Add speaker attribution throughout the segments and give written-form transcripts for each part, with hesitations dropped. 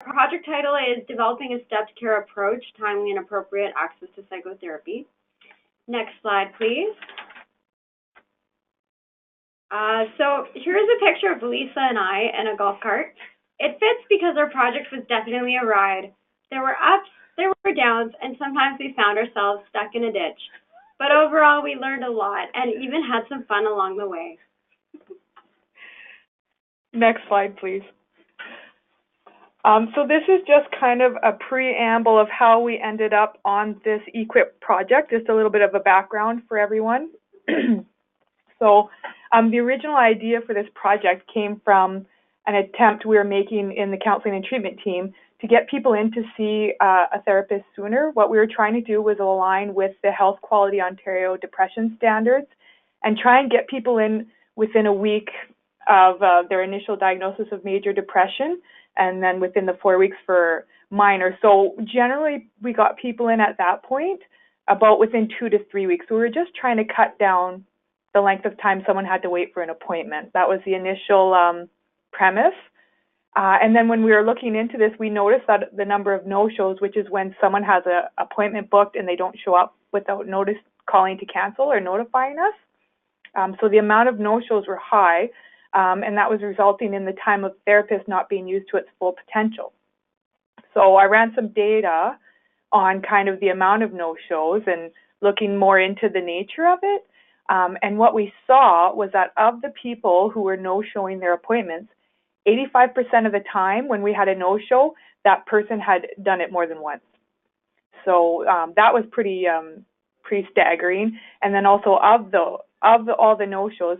Speaker 1: project title is Developing a Stepped Care Approach, Timely and Appropriate Access to Psychotherapy. Next slide, please. So here's a picture of Lisa and I in a golf cart. It fits because our project was definitely a ride. There were ups, there were downs, and sometimes we found ourselves stuck in a ditch. But overall, we learned a lot and even had some fun along the way.
Speaker 2: Next slide, please. So this is just kind of a preamble of how we ended up on this E-QIP project, just a little bit of a background for everyone. So the original idea for this project came from an attempt we were making in the counseling and treatment team to get people in to see a therapist sooner. What we were trying to do was align with the Health Quality Ontario depression standards and try and get people in within a week of their initial diagnosis of major depression, and then within the 4 weeks for minor. So generally, we got people in at that point about within 2 to 3 weeks. So we were just trying to cut down the length of time someone had to wait for an appointment. That was the initial premise. And then when we were looking into this, we noticed that the number of no-shows, which is when someone has an appointment booked and they don't show up without notice, calling to cancel or notifying us. So the amount of no-shows were high, and that was resulting in the time of therapist not being used to its full potential. So I ran some data on kind of the amount of no-shows and looking more into the nature of it. And what we saw was that of the people who were no-showing their appointments, 85% of the time when we had a no-show, that person had done it more than once. So that was pretty staggering. And then also of all the no-shows,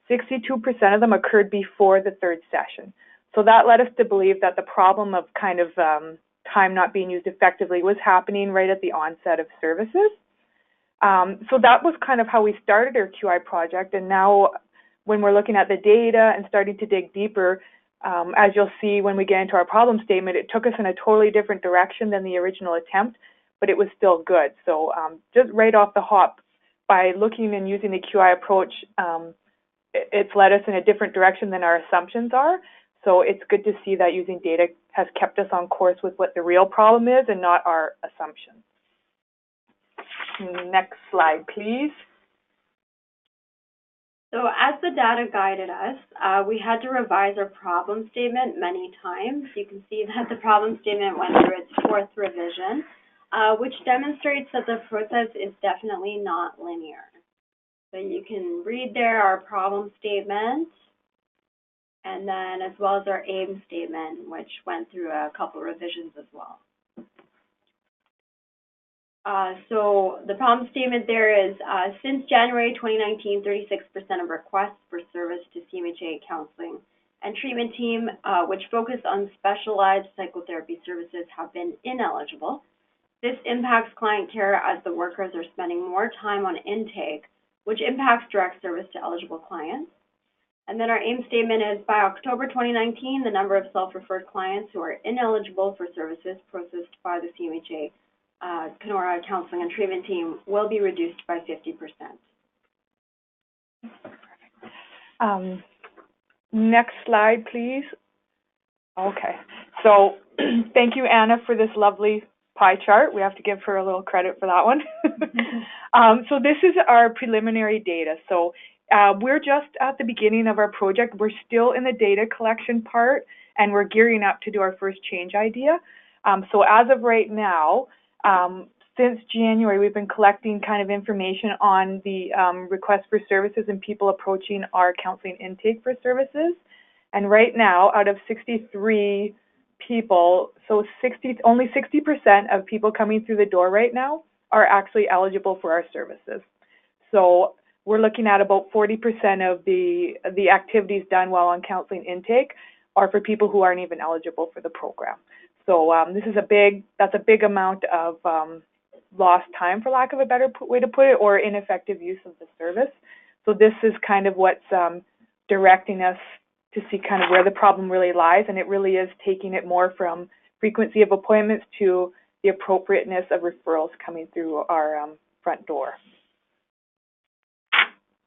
Speaker 2: 62% of them occurred before the third session. So that led us to believe that the problem of kind of time not being used effectively was happening right at the onset of services. So that was kind of how we started our QI project. And now when we're looking at the data and starting to dig deeper, as you'll see when we get into our problem statement, it took us in a totally different direction than the original attempt, but it was still good. So just right off the hop, by looking and using the QI approach, it's led us in a different direction than our assumptions are. So it's good to see that using data has kept us on course with what the real problem is and not our assumptions. Next slide, please.
Speaker 1: So as the data guided us, we had to revise our problem statement many times. You can see that the problem statement went through its 4th revision, which demonstrates that the process is definitely not linear. So you can read there our problem statement, and then as well as our aim statement, which went through a couple revisions as well. So the problem statement there is, since January 2019, 36% of requests for service to CMHA counseling and treatment team, which focus on specialized psychotherapy services, have been ineligible. This impacts client care as the workers are spending more time on intake, which impacts direct service to eligible clients. And then our aim statement is, by October 2019, the number of self-referred clients who are ineligible for services processed by the CMHA Kenora counseling and treatment team will be reduced by 50%.
Speaker 2: Next slide, please. Okay, so thank you, Anna, for this lovely pie chart. We have to give her a little credit for that one. So this is our preliminary data. So we're just at the beginning of our project. We're still in the data collection part, and we're gearing up to do our first change idea. So as of right now, since January, we've been collecting kind of information on the requests for services and people approaching our counseling intake for services. And right now, out of 63 people, so only 60% of people coming through the door right now are actually eligible for our services. So we're looking at about 40% of the activities done while on counseling intake are for people who aren't even eligible for the program. So this is that's a big amount of lost time, for lack of a better way to put it, or ineffective use of the service. So this is kind of what's directing us to see kind of where the problem really lies, and it really is taking it more from frequency of appointments to the appropriateness of referrals coming through our front door.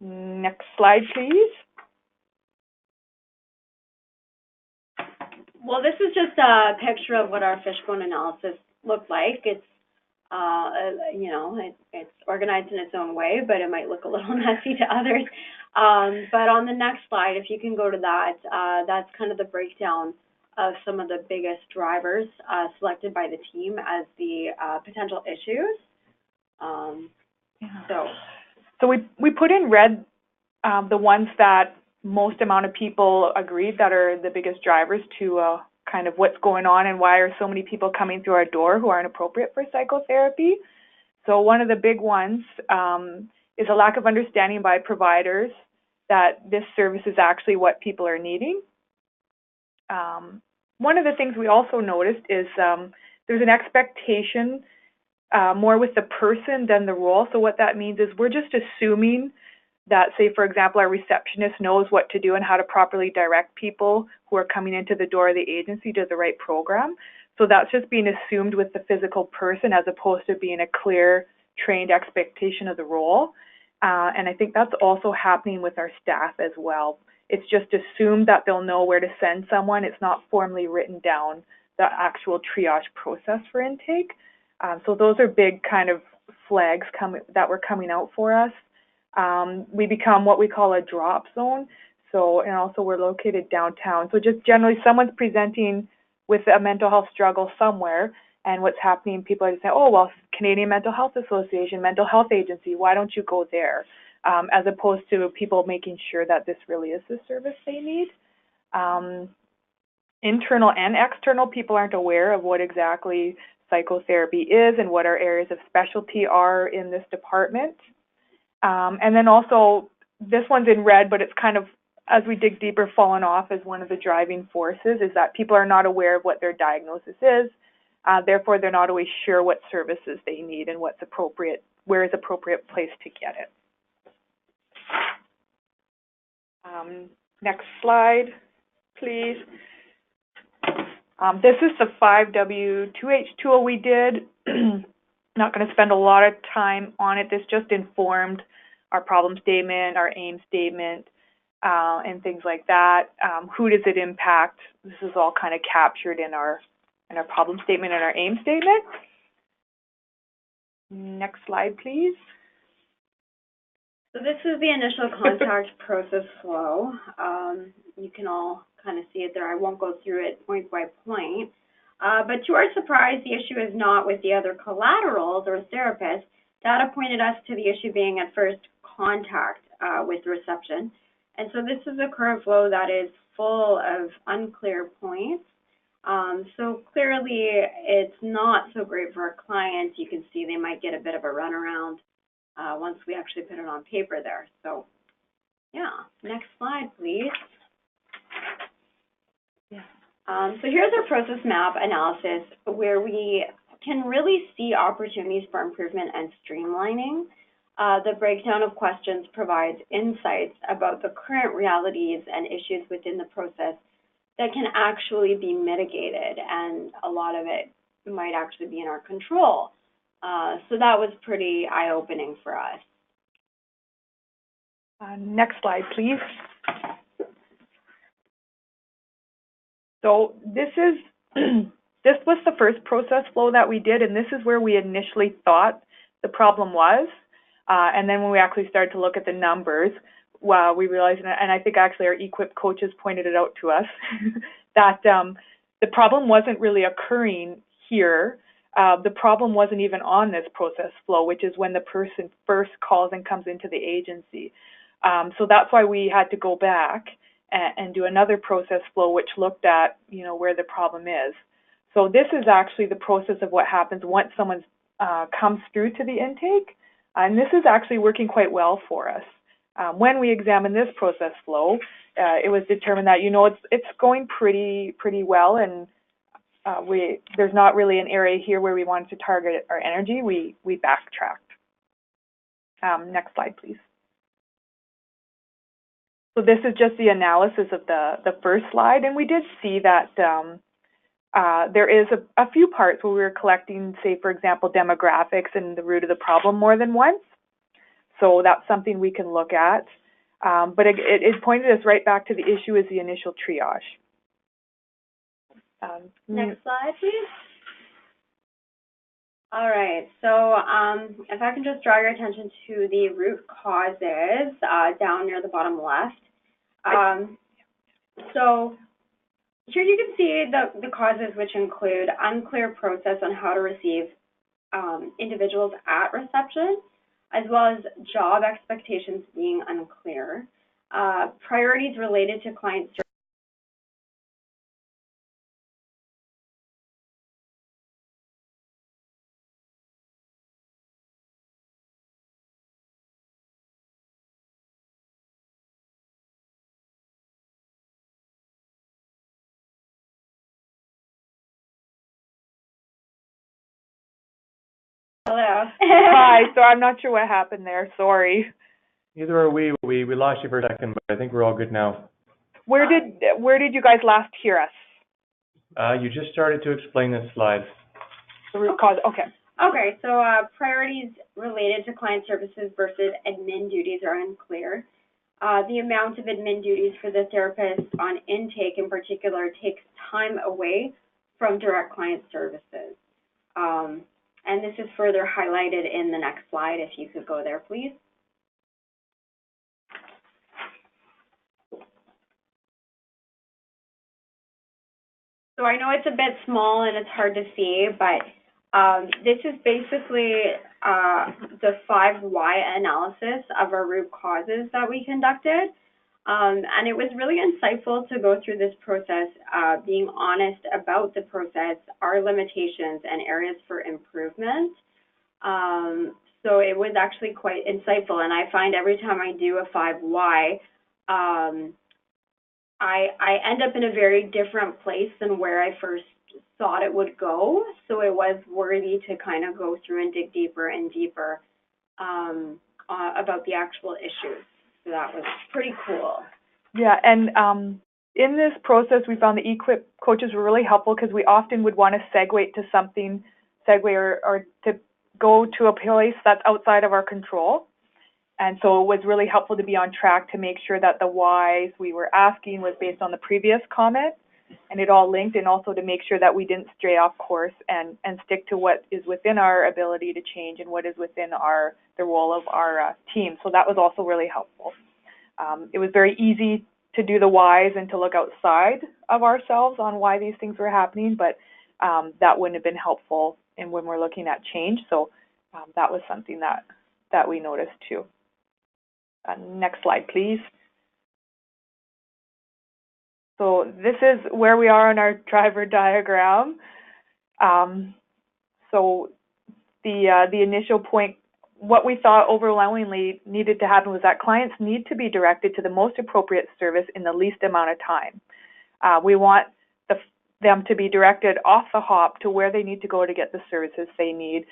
Speaker 2: Next slide, please.
Speaker 1: Well, this is just a picture of what our fishbone analysis looked like. It's, it's organized in its own way, but it might look a little messy to others. But on the next slide, if you can go to that, that's kind of the breakdown of some of the biggest drivers selected by the team as the potential issues.
Speaker 2: So we put in red the ones that most amount of people agreed that are the biggest drivers to kind of what's going on and why are so many people coming through our door who aren't appropriate for psychotherapy. So one of the big ones is a lack of understanding by providers that this service is actually what people are needing. One of the things we also noticed is there's an expectation more with the person than the role. So what that means is we're just assuming that, say, for example, our receptionist knows what to do and how to properly direct people who are coming into the door of the agency to the right program. So that's just being assumed with the physical person as opposed to being a clear, trained expectation of the role. And I think that's also happening with our staff as well. It's just assumed that they'll know where to send someone. It's not formally written down, the actual triage process for intake. So those are big kind of flags that were coming out for us. We become what we call a drop zone. So, and also we're located downtown. So just generally someone's presenting with a mental health struggle somewhere, and what's happening, people are saying, oh, well, Canadian Mental Health Association, Mental Health Agency, why don't you go there? As opposed to people making sure that this really is the service they need. Internal and external people aren't aware of what exactly psychotherapy is and what our areas of specialty are in this department. And then also, this one's in red, but it's kind of, as we dig deeper, fallen off as one of the driving forces, is that people are not aware of what their diagnosis is. Therefore, they're not always sure what services they need and what's appropriate, where is appropriate place to get it. Next slide, please. This is the 5W2H tool we did. Not going to spend a lot of time on it. This just informed our problem statement, our aim statement, and things like that. Who does it impact? This is all kind of captured in our problem statement and our aim statement. Next slide, please.
Speaker 1: So this is the initial contact process flow. You can all kind of see it there. I won't go through it point by point. But to our surprise, the issue is not with the other collaterals or therapists. Data pointed us to the issue being at first contact with reception. And so this is a current flow that is full of unclear points. So clearly, it's not so great for our clients. You can see they might get a bit of a runaround once we actually put it on paper there. So, yeah, next slide, please.
Speaker 2: Yeah.
Speaker 1: So here's our process map analysis where we can really see opportunities for improvement and streamlining. The breakdown of questions provides insights about the current realities and issues within the process that can actually be mitigated, and a lot of it might actually be in our control. So that was pretty eye-opening for us.
Speaker 2: Next slide, please. So this was the first process flow that we did, and this is where we initially thought the problem was. And then when we actually started to look at the numbers, we realized, and I think actually our E-QIP coaches pointed it out to us, that the problem wasn't really occurring here. The problem wasn't even on this process flow, which is when the person first calls and comes into the agency. So that's why we had to go back and do another process flow, which looked at, where the problem is. So this is actually the process of what happens once someone comes through to the intake, and this is actually working quite well for us. When we examined this process flow, it was determined that, it's going pretty well, and there's not really an area here where we wanted to target our energy. We backtracked. Next slide, please. So this is just the analysis of the first slide, and we did see that there is a few parts where we were collecting, say, for example, demographics and the root of the problem more than once. So that's something we can look at. But it pointed us right back to the issue is the initial triage.
Speaker 1: Next slide, please. All right, so if I can just draw your attention to the root causes down near the bottom left. So here you can see the causes, which include unclear process on how to receive individuals at reception, as well as job expectations being unclear, priorities related to client service. Hello.
Speaker 2: Hi, so I'm not sure what happened there, sorry.
Speaker 3: Neither are we. We lost you for a second, but I think we're all good now.
Speaker 2: Where did you guys last hear us?
Speaker 3: You just started to explain this slide.
Speaker 2: The root cause, okay.
Speaker 1: Okay, so priorities related to client services versus admin duties are unclear. The amount of admin duties for the therapist on intake in particular takes time away from direct client services. And this is further highlighted in the next slide, if you could go there, please. So I know it's a bit small and it's hard to see, but this is basically the 5 why analysis of our root causes that we conducted. And it was really insightful to go through this process, being honest about the process, our limitations, and areas for improvement. So it was actually quite insightful, and I find every time I do a 5 why, I end up in a very different place than where I first thought it would go. So it was worthy to kind of go through and dig deeper and deeper about the actual issues. So that was pretty cool.
Speaker 2: Yeah, and in this process, we found the E-QIP coaches were really helpful because we often would want to segue to something, or to go to a place that's outside of our control. And so it was really helpful to be on track to make sure that the whys we were asking was based on the previous comment, and it all linked, and also to make sure that we didn't stray off course and stick to what is within our ability to change and what is within the role of our team. So that was also really helpful. It was very easy to do the whys and to look outside of ourselves on why these things were happening, but that wouldn't have been helpful when we're looking at change. So that was something that we noticed too. Next slide, please. So this is where we are on our driver diagram. So the initial point, what we thought overwhelmingly needed to happen was that clients need to be directed to the most appropriate service in the least amount of time. We want them to be directed off the hop to where they need to go to get the services they need.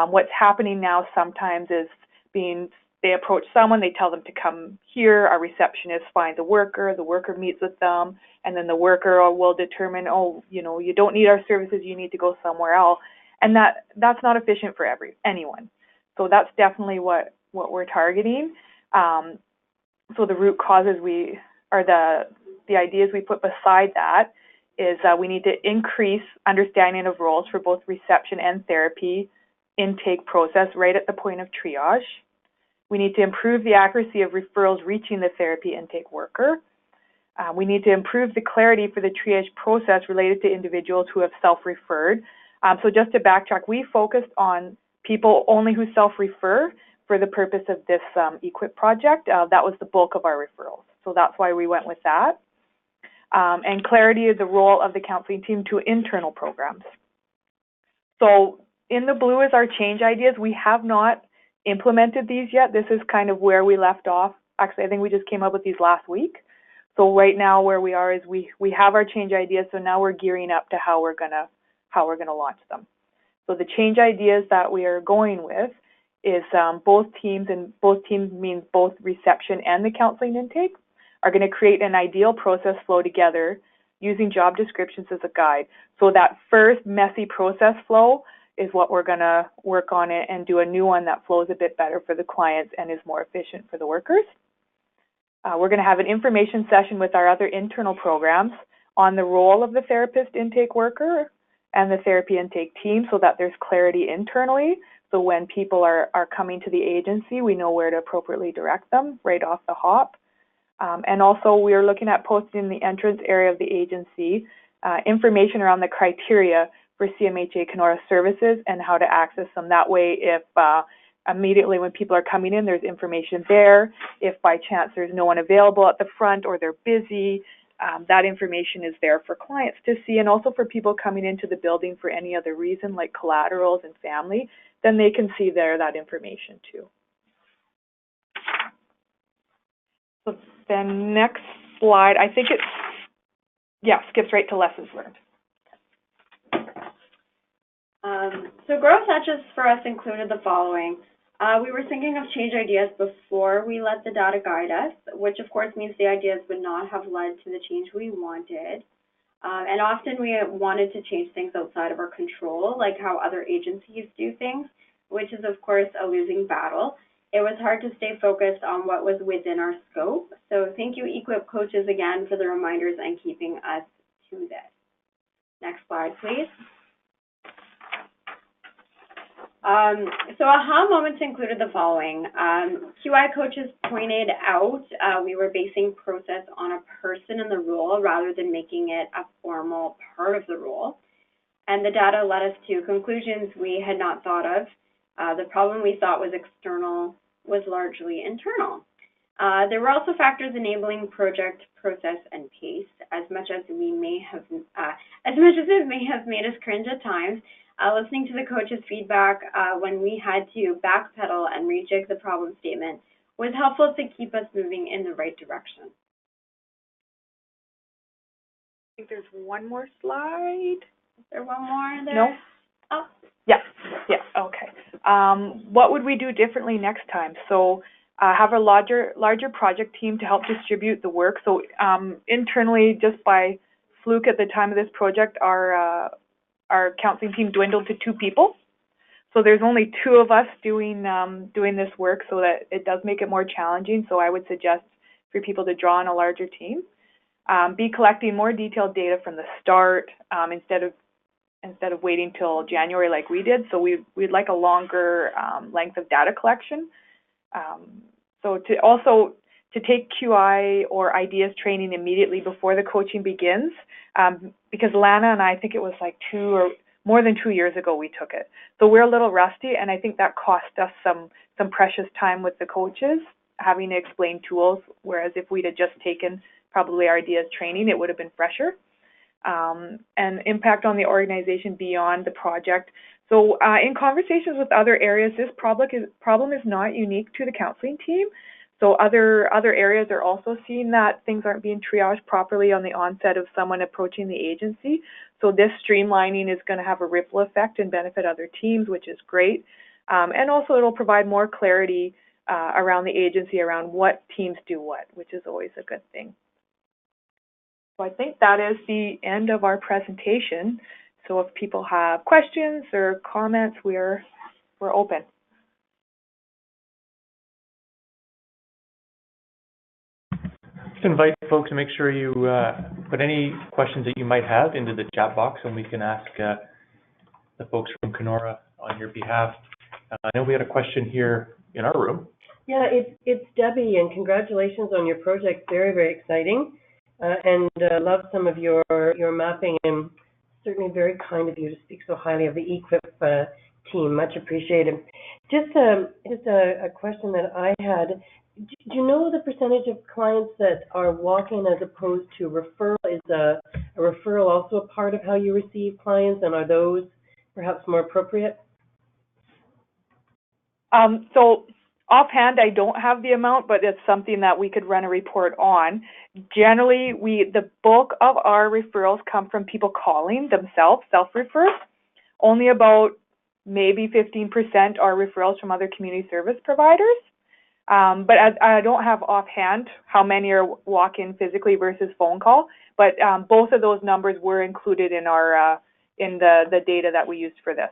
Speaker 2: What's happening now sometimes is they approach someone, they tell them to come here, our receptionist finds a worker, the worker meets with them, and then the worker will determine, oh, you don't need our services, you need to go somewhere else. And that's not efficient for anyone. So that's definitely what we're targeting. So the root causes the ideas we put beside that is we need to increase understanding of roles for both reception and therapy intake process right at the point of triage. We need to improve the accuracy of referrals reaching the therapy intake worker. We need to improve the clarity for the triage process related to individuals who have self-referred. So just to backtrack, we focused on people only who self-refer for the purpose of this E-QIP project. That was the bulk of our referrals. So that's why we went with that. And clarity is the role of the counseling team to internal programs. So in the blue is our change ideas. We have not implemented these yet. This is kind of where we left off. Actually, I think we just came up with these last week. So right now where we are is we have our change ideas, so now we're gearing up to how we're gonna launch them. So the change ideas that we are going with is both teams, and both teams means both reception and the counseling intake, are going to create an ideal process flow together using job descriptions as a guide. So that first messy process flow is what we're going to work on it and do a new one that flows a bit better for the clients and is more efficient for the workers. We're going to have an information session with our other internal programs on the role of the therapist intake worker and the therapy intake team so that there's clarity internally. So when people are coming to the agency, we know where to appropriately direct them right off the hop. And also we are looking at posting in the entrance area of the agency information around the criteria for CMHA Kenora services and how to access them. That way, if immediately when people are coming in, there's information there. If by chance there's no one available at the front or they're busy, that information is there for clients to see, and also for people coming into the building for any other reason like collaterals and family, then they can see there that information too. So then next slide, I think skips right to lessons learned.
Speaker 1: So growth hatches for us included the following. We were thinking of change ideas before we let the data guide us, which of course means the ideas would not have led to the change we wanted. And often we wanted to change things outside of our control, like how other agencies do things, which is of course a losing battle. It was hard to stay focused on what was within our scope. So thank you, E-QIP coaches, again for the reminders and keeping us to this. Next slide, please. So aha moments included the following. QI coaches pointed out we were basing process on a person in the role rather than making it a formal part of the role. And the data led us to conclusions we had not thought of. The problem we thought was external was largely internal. There were also factors enabling project process and pace. As much as it may have made us cringe at times, listening to the coaches' feedback when we had to backpedal and rejig the problem statement was helpful to keep us moving in the right direction.
Speaker 2: I think there's one more slide.
Speaker 1: Is there one more there?
Speaker 2: No.
Speaker 1: Oh.
Speaker 2: Yeah, okay. What would we do differently next time? So have a larger project team to help distribute the work. So internally, just by fluke at the time of this project, our counseling team dwindled to 2 people. So there's only 2 of us doing this work, so that it does make it more challenging. So I would suggest for people to draw on a larger team. Be collecting more detailed data from the start instead of waiting till January like we did. So we'd like a longer length of data collection. So to take QI or ideas training immediately before the coaching begins, because Lana and I think it was like 2 or more than 2 years ago we took it. So we're a little rusty, and I think that cost us some precious time with the coaches, having to explain tools, whereas if we'd have just taken probably our ideas training, it would have been fresher. And impact on the organization beyond the project. So in conversations with other areas, this problem is not unique to the counseling team. So other areas are also seeing that things aren't being triaged properly on the onset of someone approaching the agency. So this streamlining is going to have a ripple effect and benefit other teams, which is great. And also it'll provide more clarity around the agency around what teams do what, which is always a good thing. So I think that is the end of our presentation. So if people have questions or comments, we're open.
Speaker 3: Just invite folks to make sure you put any questions that you might have into the chat box, and we can ask the folks from Kenora on your behalf. I know we had a question here in our room.
Speaker 4: Yeah, it's Debbie, and congratulations on your project. Very, very exciting. And love some of your mapping, and certainly very kind of you to speak so highly of the E-QIP team. Much appreciated. Just a question that I had. Do you know the percentage of clients that are walk-in as opposed to referral? Is a referral also a part of how you receive clients, and are those perhaps more appropriate?
Speaker 2: So offhand, I don't have the amount, but it's something that we could run a report on. Generally, the bulk of our referrals come from people calling themselves, self-refer. Only about maybe 15% are referrals from other community service providers. But I don't have offhand how many are walk-in physically versus phone call. But both of those numbers were included in our in the data that we used for this.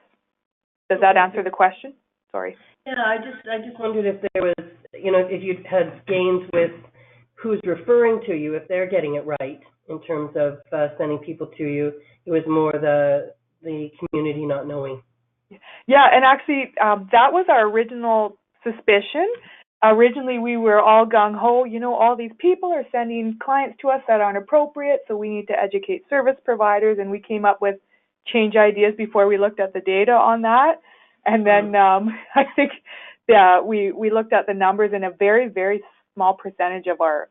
Speaker 2: Does that answer the question? Sorry.
Speaker 4: Yeah, I just wondered if there was, if you'd had gains with who's referring to you, if they're getting it right in terms of sending people to you. It was more the community not knowing.
Speaker 2: Yeah, and actually, that was our original suspicion. Originally, we were all gung-ho, you know, all these people are sending clients to us that aren't appropriate, so we need to educate service providers, and we came up with change ideas before we looked at the data on that. And then I think, yeah, we looked at the numbers, and a very, very small percentage of our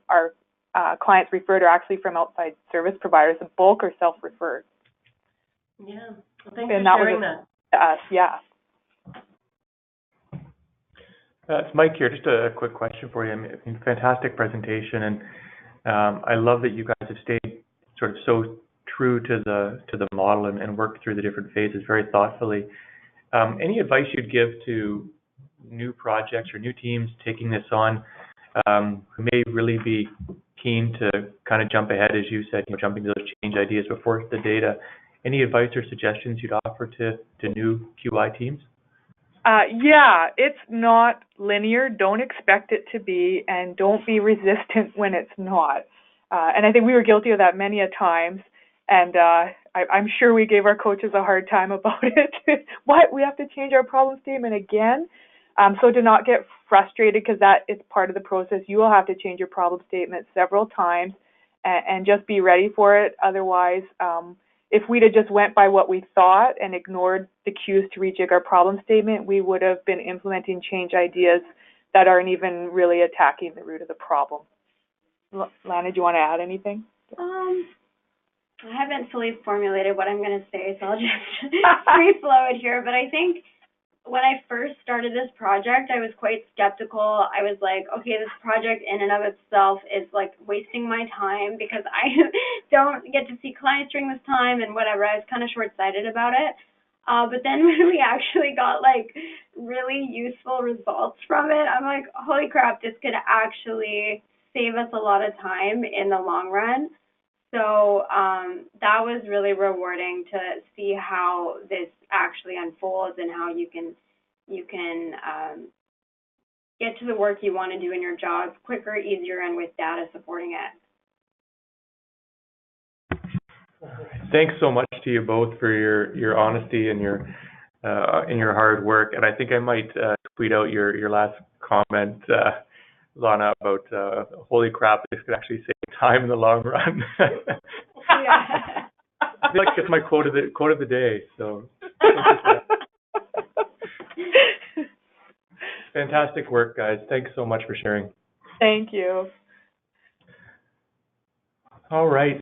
Speaker 2: clients referred are actually from outside service providers. The bulk are self-referred.
Speaker 4: Yeah, well, thanks
Speaker 2: And
Speaker 4: for
Speaker 2: that
Speaker 4: sharing
Speaker 2: was
Speaker 4: that.
Speaker 2: us, yeah.
Speaker 3: It's Mike here. Just a quick question for you. I mean, fantastic presentation, and I love that you guys have stayed sort of so true to the model and worked through the different phases very thoughtfully. Any advice you'd give to new projects or new teams taking this on, who may really be keen to kind of jump ahead, as you said, you know, jumping to those change ideas before the data? Any advice or suggestions you'd offer to new QI teams?
Speaker 2: Yeah, it's not linear. Don't expect it to be, and don't be resistant when it's not. And I think we were guilty of that many a times. And I'm sure we gave our coaches a hard time about it. What? We have to change our problem statement again? So do not get frustrated, because that is part of the process. You will have to change your problem statement several times, and just be ready for it. Otherwise, if we'd have just went by what we thought and ignored the cues to rejig our problem statement, we would have been implementing change ideas that aren't even really attacking the root of the problem. Lana, do you want to add anything?
Speaker 1: I haven't fully formulated what I'm going to say, so I'll just free flow it here. But I think when I first started this project, I was quite skeptical. I was like, okay, this project in and of itself is like wasting my time because I don't get to see clients during this time and whatever. I was kind of short-sighted about it. But then when we actually got like really useful results from it, I'm like, holy crap, this could actually save us a lot of time in the long run. So that was really rewarding to see how this actually unfolds and how you can get to the work you want to do in your job quicker, easier, and with data supporting it.
Speaker 3: Thanks so much to you both for your honesty and your hard work. And I think I might tweet out your last comment, Lana, about holy crap, this could actually save time in the long run.
Speaker 1: Yeah.
Speaker 3: I feel like it's my quote of the day. So fantastic work, guys. Thanks so much for sharing.
Speaker 2: Thank you.
Speaker 3: All right.